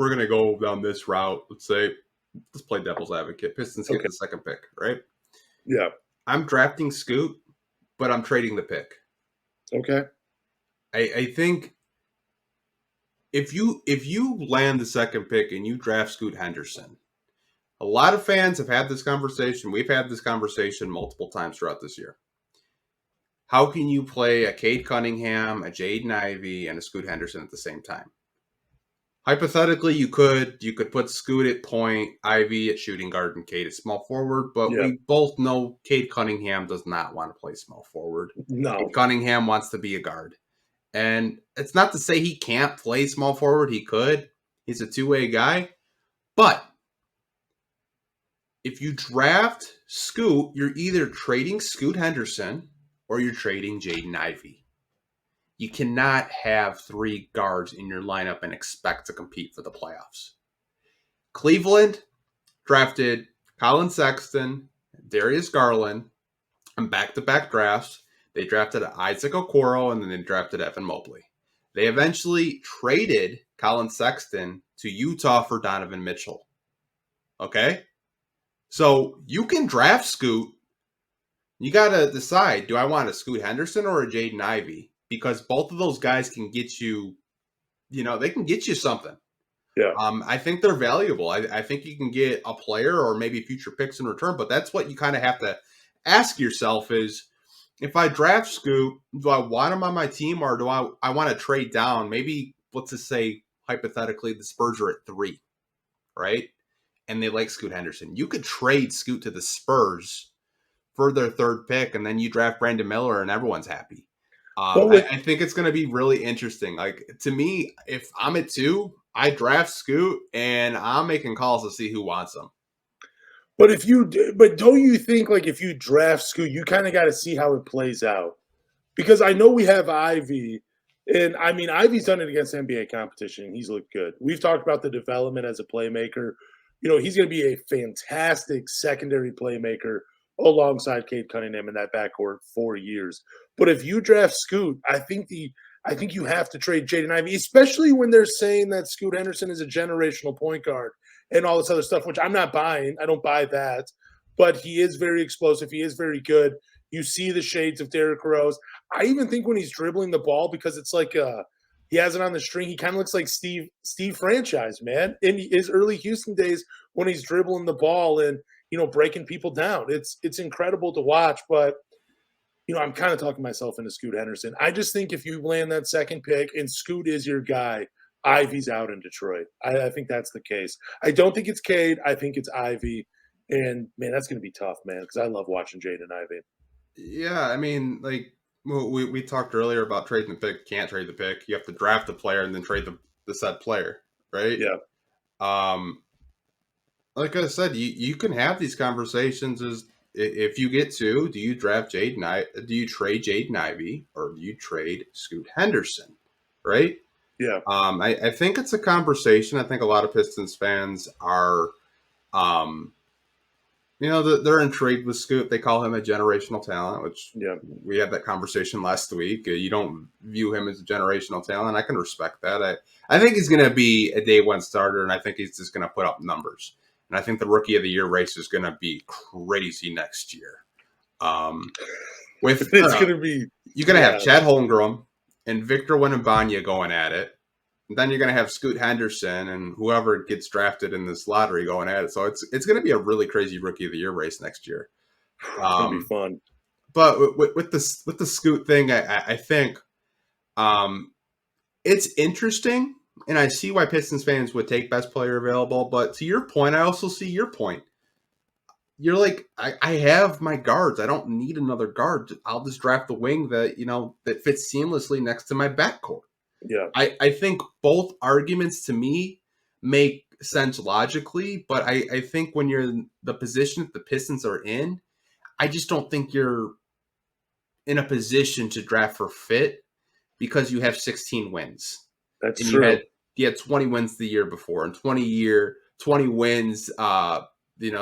we're going to go down this route. Let's play devil's advocate. Pistons get the second pick, right? Yeah. I'm drafting Scoot, but I'm trading the pick. Okay. I think if you land the second pick and you draft Scoot Henderson, a lot of fans have had this conversation. We've had this conversation multiple times throughout this year. How can you play a Cade Cunningham, a Jaden Ivey, and a Scoot Henderson at the same time? Hypothetically, you could put Scoot at point, Ivy at shooting guard, and Cade at small forward. But we both know Cade Cunningham does not want to play small forward. No, Cade Cunningham wants to be a guard, and it's not to say he can't play small forward. He could. He's a two-way guy. But if you draft Scoot, you're either trading Scoot Henderson or you're trading Jaden Ivey. You cannot have three guards in your lineup and expect to compete for the playoffs. Cleveland drafted Colin Sexton, Darius Garland, and back-to-back drafts. They drafted Isaac Okoro, and then they drafted Evan Mobley. They eventually traded Colin Sexton to Utah for Donovan Mitchell. Okay? So you can draft Scoot. You got to decide, do I want a Scoot Henderson or a Jaden Ivey? Because both of those guys can get you, they can get you something. Yeah. I think they're valuable. I think you can get a player or maybe future picks in return, but that's what you kind of have to ask yourself is, if I draft Scoot, do I want him on my team or do I want to trade down? Maybe, let's just say, hypothetically, the Spurs are at 3, right? And they like Scoot Henderson. You could trade Scoot to the Spurs for their third pick, and then you draft Brandon Miller and everyone's happy. I think it's going to be really interesting. Like, to me, if I'm at 2, I draft Scoot, and I'm making calls to see who wants him. But don't you think, like, if you draft Scoot, you kind of got to see how it plays out? Because I know we have Ivy, and I mean, Ivy's done it against NBA competition, and he's looked good. We've talked about the development as a playmaker. He's going to be a fantastic secondary playmaker alongside Cade Cunningham in that backcourt for years. But if you draft Scoot, I think you have to trade Jaden Ivey, especially when they're saying that Scoot Henderson is a generational point guard and all this other stuff, which I'm not buying. I don't buy that. But he is very explosive. He is very good. You see the shades of Derrick Rose. I even think when he's dribbling the ball, because it's like he has it on the string, he kind of looks like Steve Franchise, man, in his early Houston days when he's dribbling the ball and breaking people down. It's incredible to watch, but I'm kind of talking myself into Scoot Henderson. I just think if you land that second pick and Scoot is your guy, Ivy's out in Detroit. I think that's the case. I don't think it's Cade. I think it's Ivy. And, man, that's going to be tough, man, because I love watching Jaden Ivey. Yeah, I mean, like, we talked earlier about trading the pick. Can't trade the pick. You have to draft the player and then trade the said player, right? Yeah. Like I said, you can have these conversations as if you get 2, do you draft do you trade Jaden Ivey or do you trade Scoot Henderson, right? Yeah. I think it's a conversation. I think a lot of Pistons fans are, they're intrigued with Scoot. They call him a generational talent, which we had that conversation last week. You don't view him as a generational talent. I can respect that. I think he's going to be a day one starter, and I think he's just going to put up numbers. And I think the Rookie of the Year race is going to be crazy next year. You're going to have Chad Holmgren and Victor Wembanyama going at it. And then you're going to have Scoot Henderson and whoever gets drafted in this lottery going at it. So it's going to be a really crazy Rookie of the Year race next year. It's going to be fun. But with the Scoot thing, I think it's interesting. And I see why Pistons fans would take best player available. But to your point, I also see your point. You're like, I have my guards. I don't need another guard. I'll just draft the wing that fits seamlessly next to my backcourt. Yeah. I think both arguments to me make sense logically. But I think when you're in the position that the Pistons are in, I just don't think you're in a position to draft for fit because you have 16 wins. That's true. You had 20 wins the year before and 20 wins, the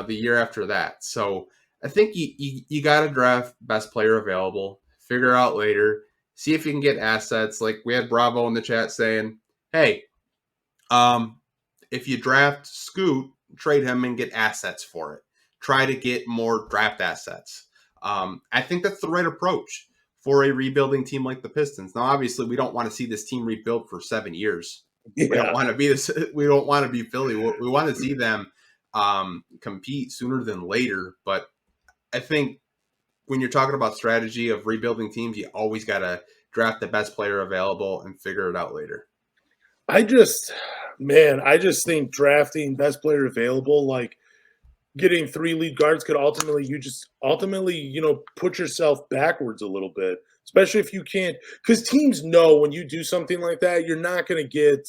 year after that. So I think you got to draft best player available, figure out later, see if you can get assets. Like we had Bravo in the chat saying, hey, if you draft Scoot, trade him and get assets for it. Try to get more draft assets. I think that's the right approach for a rebuilding team like the Pistons. Now, obviously, we don't want to see this team rebuild for 7 years. We don't Yeah. want to be this. We don't want to be Philly. We want to see them compete sooner than later. But I think when you're talking about strategy of rebuilding teams, you always got to draft the best player available and figure it out later. I just think drafting best player available, like getting 3 lead guards, could ultimately put yourself backwards a little bit, especially if you can't, because teams know when you do something like that, you're not going to get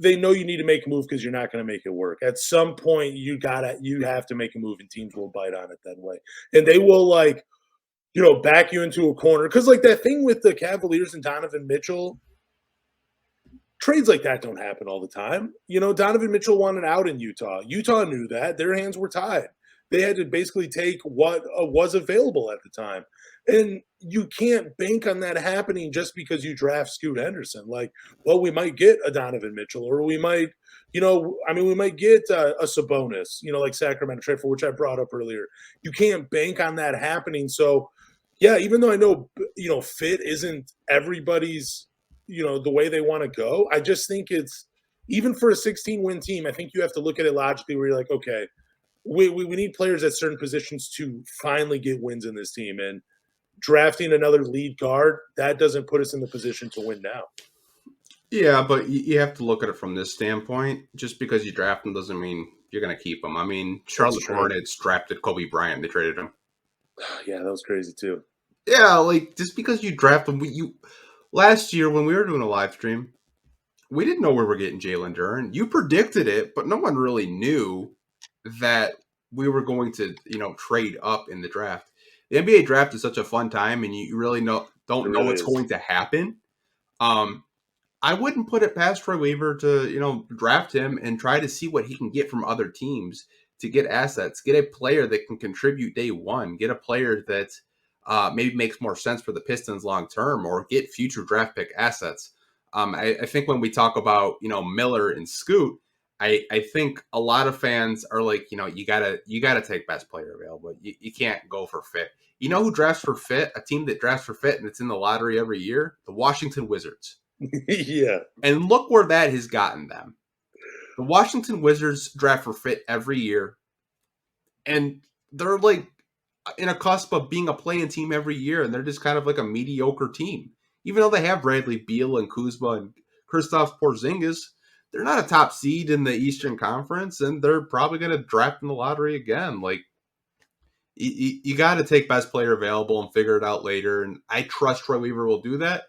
they know you need to make a move because you're not going to make it work. At some point, you have to make a move, and teams will bite on it that way, and they will back you into a corner, because like that thing with the Cavaliers and Donovan Mitchell. Trades like that don't happen all the time. Donovan Mitchell wanted out in Utah. Utah knew that. Their hands were tied. They had to basically take what was available at the time. And you can't bank on that happening just because you draft Scoot Henderson. Like, well, we might get a Donovan Mitchell, or we might, we might get a Sabonis, like Sacramento trade for, which I brought up earlier. You can't bank on that happening. So, yeah, even though I know, fit isn't everybody's the way they want to go. I just think it's, even for a 16-win team, I think you have to look at it logically, where you're like, okay, we need players at certain positions to finally get wins in this team. And drafting another lead guard, that doesn't put us in the position to win now. Yeah, but you have to look at it from this standpoint. Just because you draft them doesn't mean you're going to keep them. I mean, Charlotte Hornets drafted Kobe Bryant. They traded him. Yeah, that was crazy too. Yeah, like, just because you draft them, last year, when we were doing a live stream, we didn't know we were getting Jalen Duren. You predicted it, but no one really knew that we were going to, trade up in the draft. The NBA draft is such a fun time, and you really don't know what's going to happen. I wouldn't put it past Troy Weaver to, draft him and try to see what he can get from other teams to get assets, get a player that can contribute day one, get a player that maybe makes more sense for the Pistons long term, or get future draft pick assets. I think when we talk about Miller and Scoot, I think a lot of fans are like, you gotta take best player available. You can't go for fit. You know who drafts for fit? A team that drafts for fit and it's in the lottery every year? The Washington Wizards. Yeah. And look where that has gotten them. The Washington Wizards draft for fit every year, and they're like in a cusp of being a play-in team every year, and they're just kind of like a mediocre team. Even though they have Bradley Beal and Kuzma and Kristaps Porzingis, they're not a top seed in the Eastern Conference, and they're probably going to draft in the lottery again. Like, you got to take best player available and figure it out later, and I trust Troy Weaver will do that.